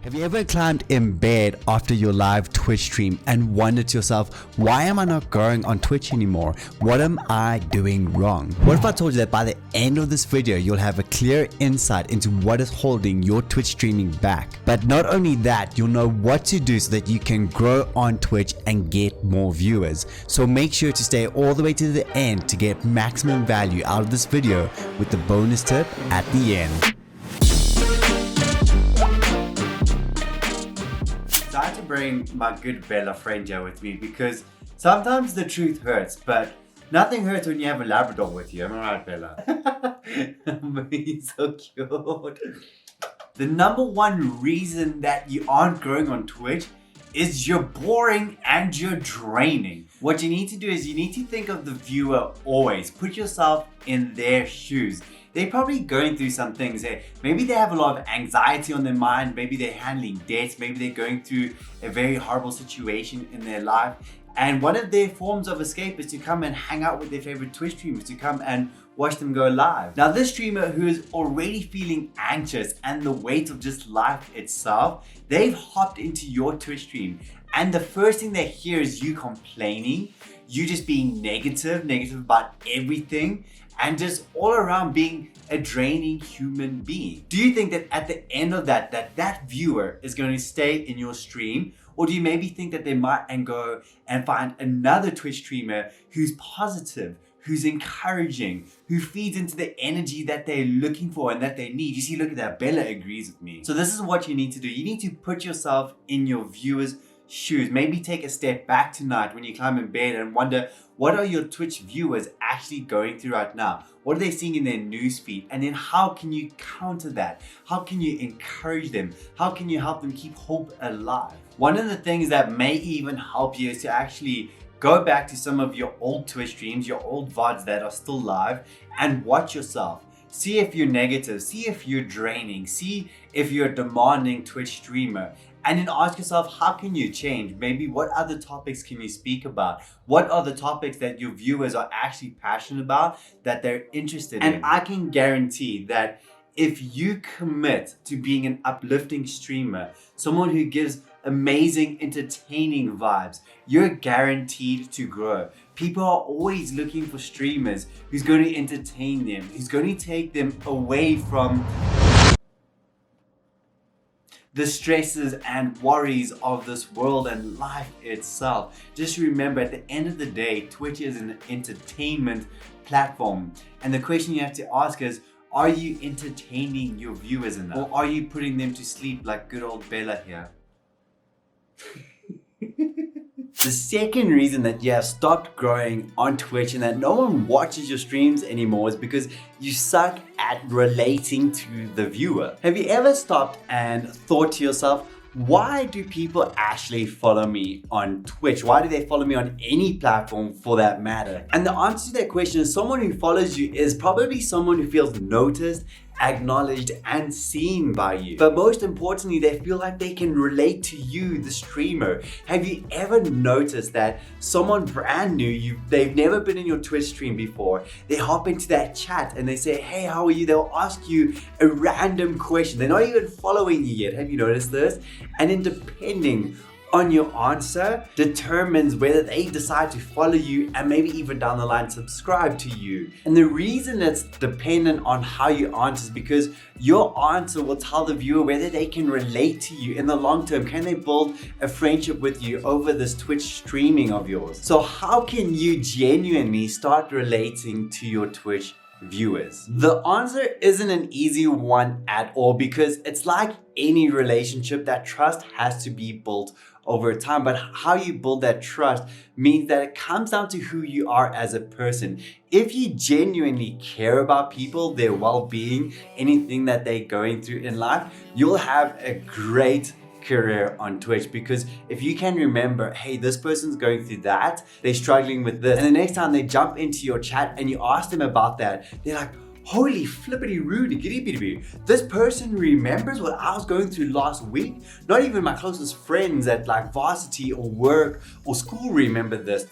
Have you ever climbed in bed after your live Twitch stream and wondered to yourself, why am I not growing on Twitch anymore? What am I doing wrong? What if I told you that by the end of this video, you'll have a clear insight into what is holding your Twitch streaming back? But not only that, you'll know what to do so that you can grow on Twitch and get more viewers. So make sure to stay all the way to the end to get maximum value out of this video with the bonus tip at the end. I had to bring my good Bella friend here with me because sometimes the truth hurts, but nothing hurts when you have a Labrador with you. Am I right, Bella? He's so cute. The number one reason that you aren't growing on Twitch is you're boring and you're draining. What you need to do is you need to think of the viewer always. Put yourself in their shoes. They're probably going through some things. Maybe they have a lot of anxiety on their mind. Maybe they're handling debts. Maybe they're going through a very horrible situation in their life. And one of their forms of escape is to come and hang out with their favorite Twitch streamers, to come and watch them go live. Now, this streamer who is already feeling anxious and the weight of just life itself, they've hopped into your Twitch stream. And the first thing they hear is you complaining, you just being negative about everything, and just all around being a draining human being. Do you think that at the end of that viewer is going to stay in your stream? Or do you maybe think that they might and go and find another Twitch streamer who's positive, who's encouraging, who feeds into the energy that they're looking for and that they need? You see, look at that, Bella agrees with me. So this is what you need to do. You need to put yourself in your viewers' shoes. Maybe take a step back tonight when you climb in bed and wonder, what are your Twitch viewers actually going through right now? What are they seeing in their newsfeed? And then how can you counter that? How can you encourage them? How can you help them keep hope alive? One of the things that may even help you is to actually go back to some of your old Twitch streams, your old VODs that are still live, and watch yourself. See if you're negative, see if you're draining, see if you're a demanding Twitch streamer. And then ask yourself, how can you change? Maybe what other topics can you speak about? What are the topics that your viewers are actually passionate about, that they're interested in? And I can guarantee that if you commit to being an uplifting streamer, someone who gives amazing, entertaining vibes, you're guaranteed to grow. People are always looking for streamers who's going to entertain them, who's going to take them away from the stresses and worries of this world and life itself. Just remember, at the end of the day, Twitch is an entertainment platform. And the question you have to ask is, are you entertaining your viewers enough? Or are you putting them to sleep like good old Bella here? The second reason that you have stopped growing on Twitch and that no one watches your streams anymore is because you suck at relating to the viewer. Have you ever stopped and thought to yourself, why do people actually follow me on Twitch? Why do they follow me on any platform for that matter? And the answer to that question is someone who follows you is probably someone who feels noticed, acknowledged, and seen by you. But most importantly, they feel like they can relate to you, the streamer. Have you ever noticed that someone brand new, they've never been in your Twitch stream before, they hop into that chat and they say, hey, how are you? They'll ask you a random question. They're not even following you yet. Have you noticed this? And then depending on your answer determines whether they decide to follow you and maybe even down the line subscribe to you. And the reason it's dependent on how you answer is because your answer will tell the viewer whether they can relate to you in the long term. Can they build a friendship with you over this Twitch streaming of yours? So how can you genuinely start relating to your Twitch viewers? The answer isn't an easy one at all, because it's like any relationship, that trust has to be built over time. But how you build that trust means that it comes down to who you are as a person. If you genuinely care about people, their well-being, anything that they're going through in life, you'll have a great career on Twitch. Because if you can remember, hey, this person's going through that, they're struggling with this, and the next time they jump into your chat and you ask them about that, they're like, holy flippity roody giddy. This person remembers what I was going through last week. Not even my closest friends at like varsity or work or school remember this.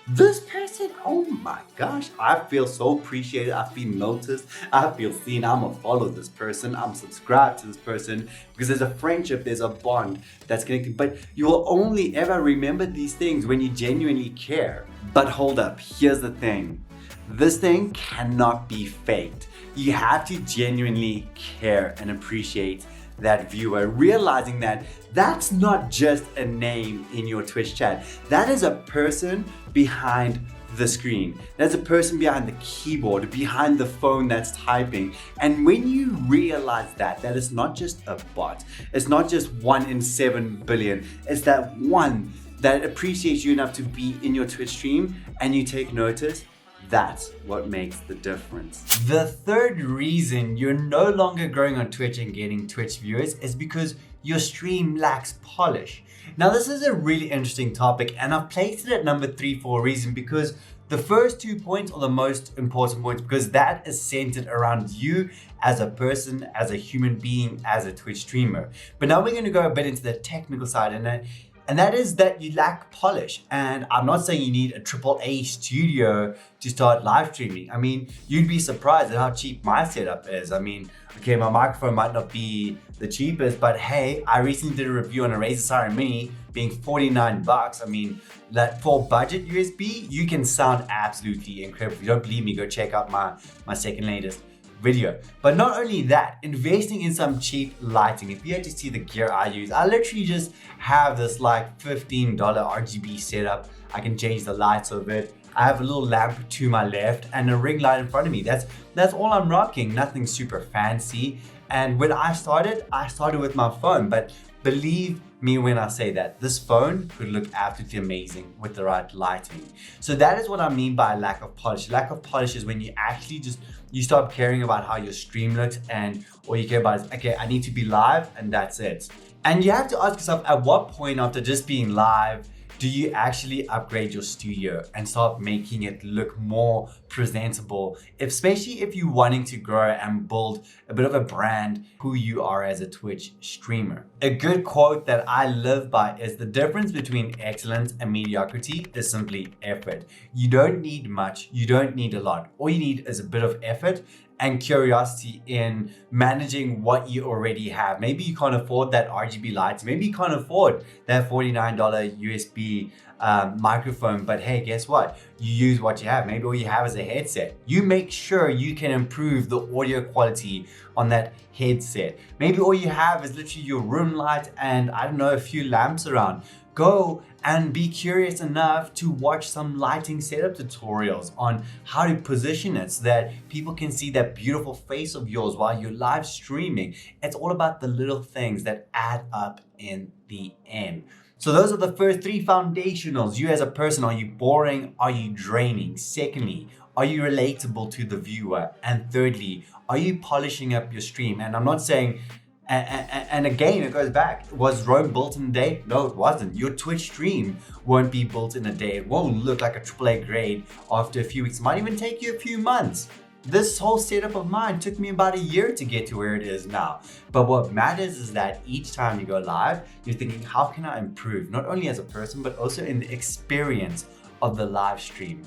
This person, oh my gosh, I feel so appreciated. I feel noticed. I feel seen. I'm gonna follow this person. I'm subscribed to this person because there's a friendship, there's a bond that's connected. But you will only ever remember these things when you genuinely care. But hold up, here's the thing. This thing cannot be faked. You have to genuinely care and appreciate that viewer, realizing that that's not just a name in your Twitch chat. That is a person behind the screen. That's a person behind the keyboard, behind the phone that's typing. And when you realize that it's not just a bot, it's not just 1 in 7 billion, it's that one that appreciates you enough to be in your Twitch stream and you take notice, that's what makes the difference. The third reason you're no longer growing on Twitch and getting Twitch viewers is because your stream lacks polish. Now, this is a really interesting topic and I've placed it at number 3 for a reason, because the first 2 points are the most important points, because that is centered around you as a person, as a human being, as a Twitch streamer. But now we're going to go a bit into the technical side, and that is that you lack polish. And I'm not saying you need a AAA studio to start live streaming. I mean, you'd be surprised at how cheap my setup is. I mean, okay, my microphone might not be the cheapest, but hey, I recently did a review on a Razer Siren Mini being 49 bucks. I mean, that for budget USB, you can sound absolutely incredible. If you don't believe me, go check out my second latest video. But not only that, investing in some cheap lighting. If you had to see the gear I use, I literally just have this like $15 RGB setup. I can change the lights of it. I have a little lamp to my left and a ring light in front of me. That's all I'm rocking. Nothing super fancy. And when I started with my phone, but believe me when I say that this phone could look absolutely amazing with the right lighting. So that is what I mean by lack of polish. Lack of polish is when you actually you stop caring about how your stream looks, and all you care about is, okay, I need to be live and that's it. And you have to ask yourself, at what point after just being live do you actually upgrade your studio and start making it look more presentable, especially if you're wanting to grow and build a bit of a brand who you are as a Twitch streamer. A good quote that I live by is, the difference between excellence and mediocrity is simply effort. You don't need much, you don't need a lot. All you need is a bit of effort and curiosity in managing what you already have. Maybe you can't afford that RGB lights, maybe you can't afford that $49 USB microphone, but hey, guess what? You use what you have. Maybe all you have is a headset. You make sure you can improve the audio quality on that headset. Maybe all you have is literally your room light and I don't know, a few lamps around. Go and be curious enough to watch some lighting setup tutorials on how to position it so that people can see that beautiful face of yours while you're live streaming. It's all about the little things that add up in the end. So those are the first 3 foundationals. You as a person, are you boring? Are you draining? Secondly, are you relatable to the viewer? And thirdly, are you polishing up your stream? And I'm not saying, and again, it goes back, was Rome built in a day? No, it wasn't. Your Twitch stream won't be built in a day. It won't look like a AAA grade after a few weeks. It might even take you a few months. This whole setup of mine took me about a year to get to where it is now. But what matters is that each time you go live, you're thinking, how can I improve? Not only as a person, but also in the experience of the live stream.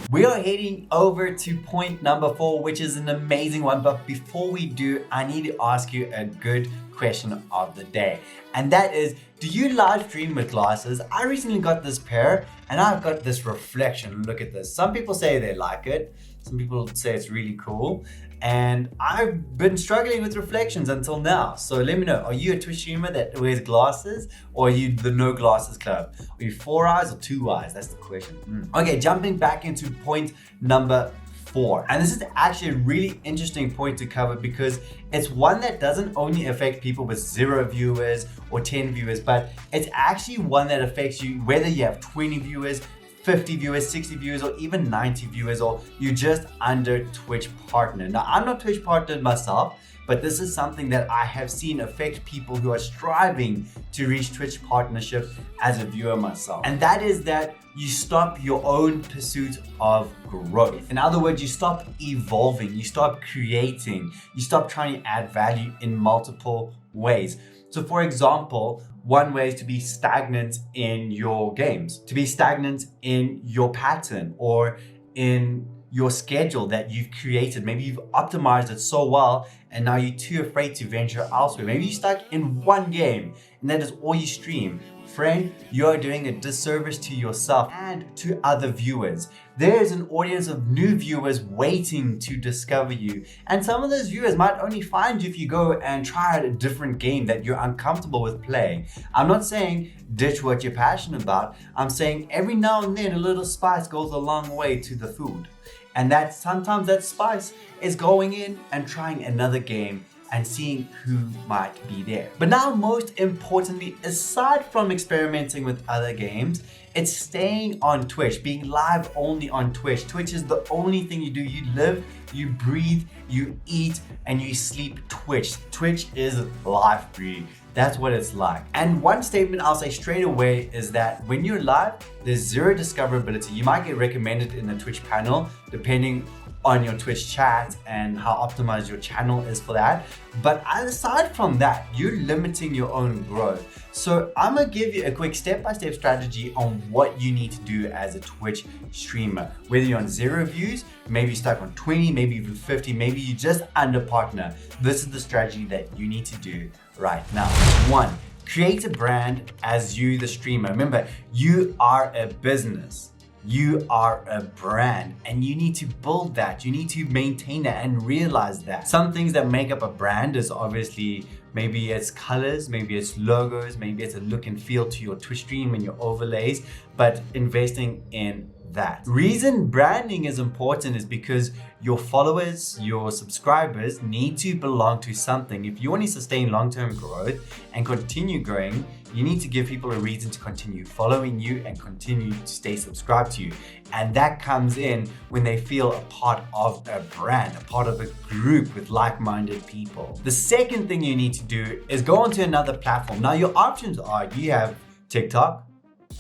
We are heading over to point number 4, which is an amazing one. But before we do, I need to ask you a good question of the day. And that is, do you live stream with glasses? I recently got this pair and I've got this reflection. Look at this. Some people say they like it. Some people say it's really cool. And I've been struggling with reflections until now. So let me know, are you a Twitch streamer that wears glasses, or are you the no glasses club? Are you 4 eyes or 2 eyes? That's the question. Okay, jumping back into point number 4. And this is actually a really interesting point to cover, because it's one that doesn't only affect people with 0 viewers or 10 viewers, but it's actually one that affects you whether you have 20 viewers, 50 viewers, 60 viewers, or even 90 viewers, or you're just under Twitch partner. Now, I'm not Twitch partnered myself, but this is something that I have seen affect people who are striving to reach Twitch partnership as a viewer myself. And that is that you stop your own pursuit of growth. In other words, you stop evolving, you stop creating, you stop trying to add value in multiple ways. So for example, one way is to be stagnant in your games, to be stagnant in your pattern or in your schedule that you've created. Maybe you've optimized it so well and now you're too afraid to venture elsewhere. Maybe you're stuck in one game and that is all you stream. Friend, you're doing a disservice to yourself and to other viewers. There is an audience of new viewers waiting to discover you. And some of those viewers might only find you if you go and try out a different game that you're uncomfortable with playing. I'm not saying ditch what you're passionate about. I'm saying every now and then a little spice goes a long way to the food. And that sometimes that spice is going in and trying another game and seeing who might be there. But now, most importantly, aside from experimenting with other games, it's staying on Twitch, being live only on Twitch. Twitch is the only thing you do. You live, you breathe, you eat, and you sleep Twitch. Twitch is life, breathe. That's what it's like. And one statement I'll say straight away is that when you're live, there's zero discoverability. You might get recommended in the Twitch panel, depending on your Twitch chat and how optimized your channel is for that. But aside from that, you're limiting your own growth. So I'm gonna give you a quick step-by-step strategy on what you need to do as a Twitch streamer. Whether you're on 0 views, maybe you're stuck on 20, maybe even 50, maybe you're just under partner. This is the strategy that you need to do right now. 1, create a brand as you, the streamer. Remember, you are a business. You are a brand and you need to build that. You need to maintain that and realize that. Some things that make up a brand is obviously maybe it's colors, maybe it's logos, maybe it's a look and feel to your Twitch stream and your overlays, but investing in that. Reason branding is important is because your followers, your subscribers need to belong to something. If you want to sustain long-term growth and continue growing, you need to give people a reason to continue following you and continue to stay subscribed to you. And that comes in when they feel a part of a brand, a part of a group with like-minded people. The second thing you need to do is go onto another platform. Now your options are, you have TikTok,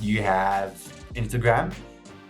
you have Instagram,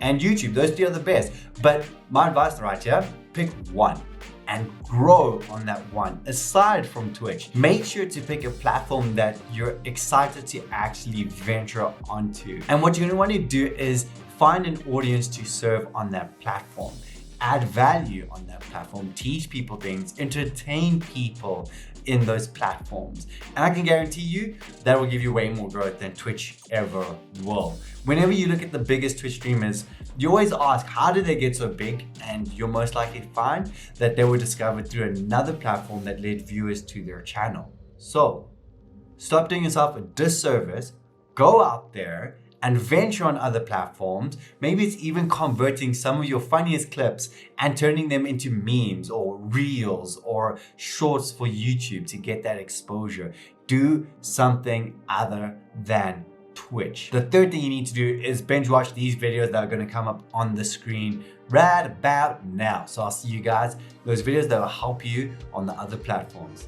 and YouTube. Those 3 are the best. But my advice right here, pick one and grow on that one. Aside from Twitch, make sure to pick a platform that you're excited to actually venture onto. And what you're gonna want to do is find an audience to serve on that platform. Add value on that platform, teach people things, entertain people in those platforms. And I can guarantee you that will give you way more growth than Twitch ever will. Whenever you look at the biggest Twitch streamers, you always ask, how did they get so big? And you're most likely to find that they were discovered through another platform that led viewers to their channel. So stop doing yourself a disservice, go out there and venture on other platforms. Maybe it's even converting some of your funniest clips and turning them into memes or reels or shorts for YouTube to get that exposure. Do something other than Twitch. The third thing you need to do is binge watch these videos that are going to come up on the screen right about now. So I'll see you guys, those videos that will help you on the other platforms.